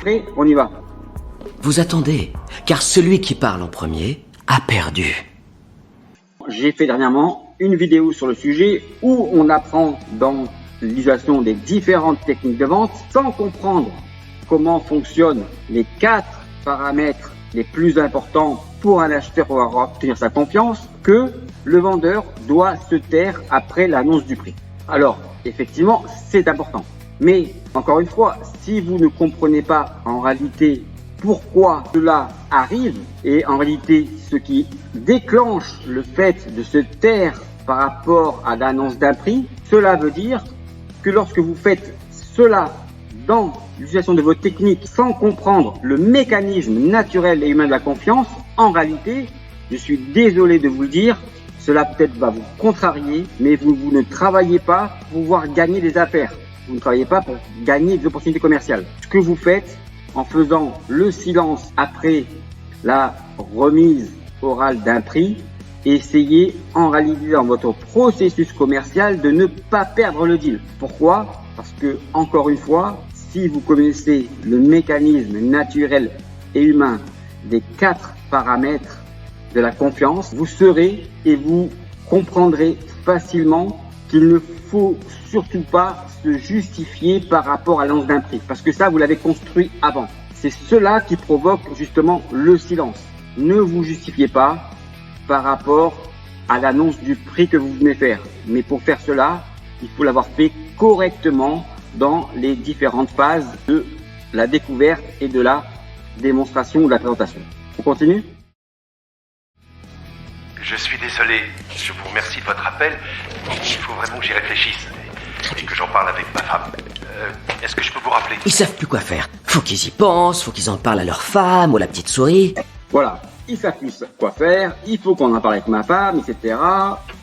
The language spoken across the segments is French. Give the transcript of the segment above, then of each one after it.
Prêt? On y va. Vous attendez, car celui qui parle en premier a perdu. J'ai fait dernièrement une vidéo sur le sujet où on apprend dans l'utilisation des différentes techniques de vente sans comprendre comment fonctionnent les 4 paramètres les plus importants pour un acheteur pour obtenir sa confiance, que le vendeur doit se taire après l'annonce du prix. Alors, effectivement, c'est important. Mais, encore une fois, si vous ne comprenez pas en réalité pourquoi cela arrive, et en réalité ce qui déclenche le fait de se taire par rapport à l'annonce d'un prix, cela veut dire que lorsque vous faites cela dans l'utilisation de vos techniques sans comprendre le mécanisme naturel et humain de la confiance, en réalité, je suis désolé de vous le dire, cela peut-être va vous contrarier, mais vous ne travaillez pas pour pouvoir gagner des affaires. Vous ne travaillez pas pour gagner des opportunités commerciales. Ce que vous faites en faisant le silence après la remise orale d'un prix, essayez en réalité dans votre processus commercial de ne pas perdre le deal. Pourquoi? Parce que, encore une fois, si vous connaissez le mécanisme naturel et humain des 4 paramètres de la confiance, vous saurez et vous comprendrez facilement qu'il ne faut surtout pas se justifier par rapport à l'annonce d'un prix, parce que ça, vous l'avez construit avant. C'est cela qui provoque justement le silence. Ne vous justifiez pas par rapport à l'annonce du prix que vous venez faire. Mais pour faire cela, il faut l'avoir fait correctement dans les différentes phases de la découverte et de la démonstration ou de la présentation. On continue ? Je suis désolé, je vous remercie de votre appel. Il faut vraiment que j'y réfléchisse et que j'en parle avec ma femme. Est-ce que je peux vous rappeler? Ils savent plus quoi faire. Faut qu'ils y pensent, faut qu'ils en parlent à leur femme ou à la petite souris. Voilà, ils savent plus quoi faire, il faut qu'on en parle avec ma femme, etc.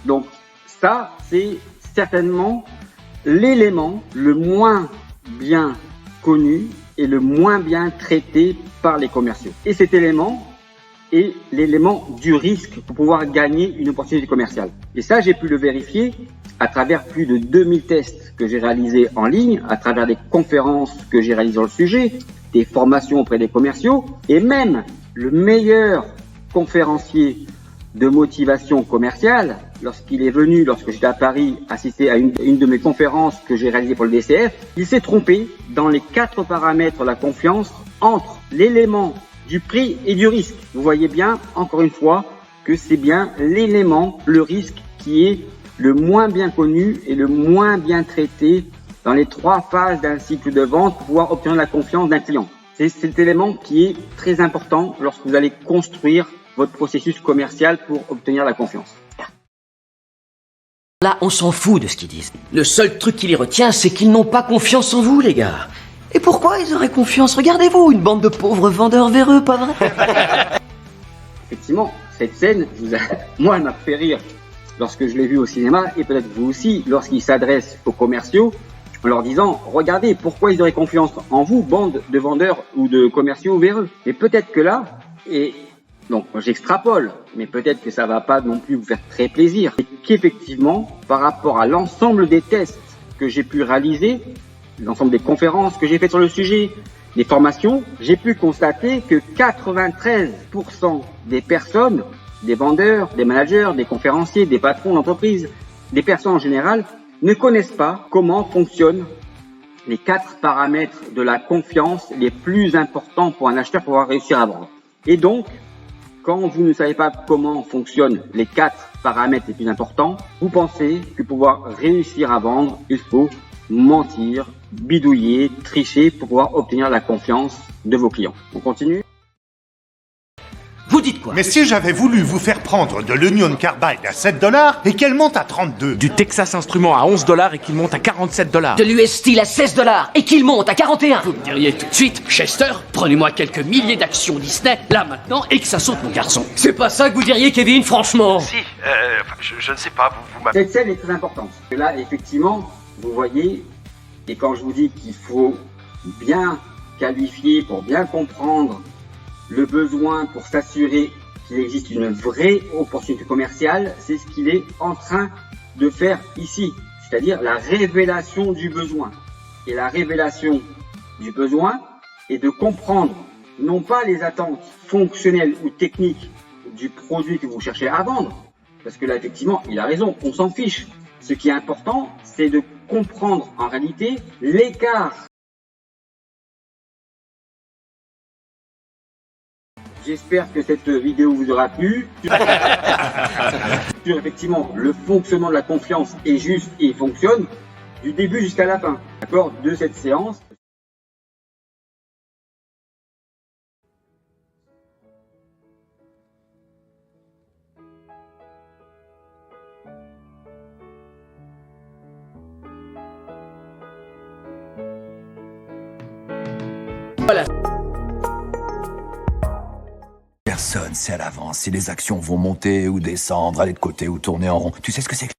Donc ça, c'est certainement l'élément le moins bien connu et le moins bien traité par les commerciaux. Et cet élément est l'élément du risque pour pouvoir gagner une opportunité commerciale. Et ça, j'ai pu le vérifier à travers plus de 2000 tests que j'ai réalisés en ligne, à travers des conférences que j'ai réalisées sur le sujet, des formations auprès des commerciaux, et même le meilleur conférencier de motivation commerciale, lorsqu'il est venu, lorsque j'étais à Paris, assister à une de mes conférences que j'ai réalisées pour le DCF, il s'est trompé dans les 4 paramètres de la confiance entre l'élément du prix et du risque. Vous voyez bien, encore une fois, que c'est bien l'élément, le risque, qui est le moins bien connu et le moins bien traité dans les 3 phases d'un cycle de vente pour pouvoir obtenir la confiance d'un client. C'est cet élément qui est très important lorsque vous allez construire votre processus commercial pour obtenir la confiance. Là, on s'en fout de ce qu'ils disent. Le seul truc qui les retient, c'est qu'ils n'ont pas confiance en vous, les gars. Et pourquoi ils auraient confiance? Regardez-vous, une bande de pauvres vendeurs véreux, pas vrai? Effectivement, cette scène, moi, elle m'a fait rire lorsque je l'ai vue au cinéma, et peut-être vous aussi, lorsqu'ils s'adressent aux commerciaux, en leur disant, regardez, pourquoi ils auraient confiance en vous, bande de vendeurs ou de commerciaux véreux. Et peut-être que là, et donc j'extrapole, mais peut-être que ça va pas non plus vous faire très plaisir, et qu'effectivement, par rapport à l'ensemble des tests que j'ai pu réaliser, l'ensemble des conférences que j'ai faites sur le sujet, des formations, j'ai pu constater que 93% des personnes, des vendeurs, des managers, des conférenciers, des patrons d'entreprise, des personnes en général, ne connaissent pas comment fonctionnent les 4 paramètres de la confiance les plus importants pour un acheteur pour pouvoir réussir à vendre. Et donc, quand vous ne savez pas comment fonctionnent les 4 paramètres les plus importants, vous pensez que pour pouvoir réussir à vendre, il faut mentir, bidouiller, tricher pour pouvoir obtenir la confiance de vos clients. On continue ? Vous dites quoi? Mais si j'avais voulu vous faire prendre de l'Union Carbide à 7 $ et qu'elle monte à 32. Du Texas Instruments à 11 $ et qu'il monte à 47 $. De l'US Steel à 16 $ et qu'il monte à 41. Vous me diriez tout de suite, Chester, prenez-moi quelques milliers d'actions Disney, là maintenant, et que ça saute mon garçon. C'est pas ça que vous diriez, Kevin, franchement. Si, je ne sais pas, vous m'avez... Cette scène est très importante. Et là, effectivement, vous voyez, et quand je vous dis qu'il faut bien qualifier pour bien comprendre le besoin pour s'assurer qu'il existe une vraie opportunité commerciale, c'est ce qu'il est en train de faire ici, c'est-à-dire la révélation du besoin. Et la révélation du besoin, et de comprendre non pas les attentes fonctionnelles ou techniques du produit que vous cherchez à vendre, parce que là, effectivement, il a raison, on s'en fiche. Ce qui est important, c'est de comprendre en réalité l'écart. J'espère que cette vidéo vous aura plu. Sur effectivement, le fonctionnement de la confiance est juste et il fonctionne du début jusqu'à la fin, d'accord, de cette séance. Voilà. Personne sait à l'avance si les actions vont monter ou descendre, aller de côté ou tourner en rond. Tu sais ce que c'est que...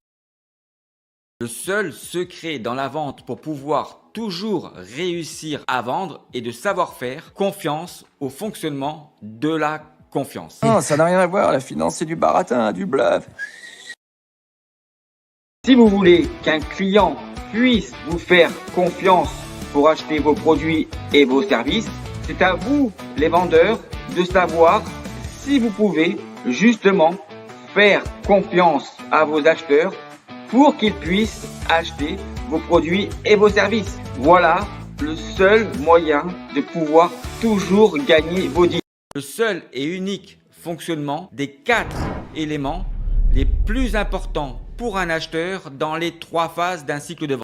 Le seul secret dans la vente pour pouvoir toujours réussir à vendre est de savoir faire confiance au fonctionnement de la confiance. Non, ça n'a rien à voir, la finance c'est du baratin, du bluff. Si vous voulez qu'un client puisse vous faire confiance pour acheter vos produits et vos services, c'est à vous, les vendeurs, de savoir si vous pouvez justement faire confiance à vos acheteurs pour qu'ils puissent acheter vos produits et vos services. Voilà le seul moyen de pouvoir toujours gagner vos deals. Le seul et unique fonctionnement des 4 éléments les plus importants pour un acheteur dans les 3 phases d'un cycle de vente.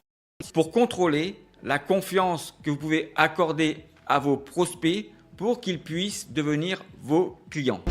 Pour contrôler la confiance que vous pouvez accorder à vos prospects pour qu'ils puissent devenir vos clients.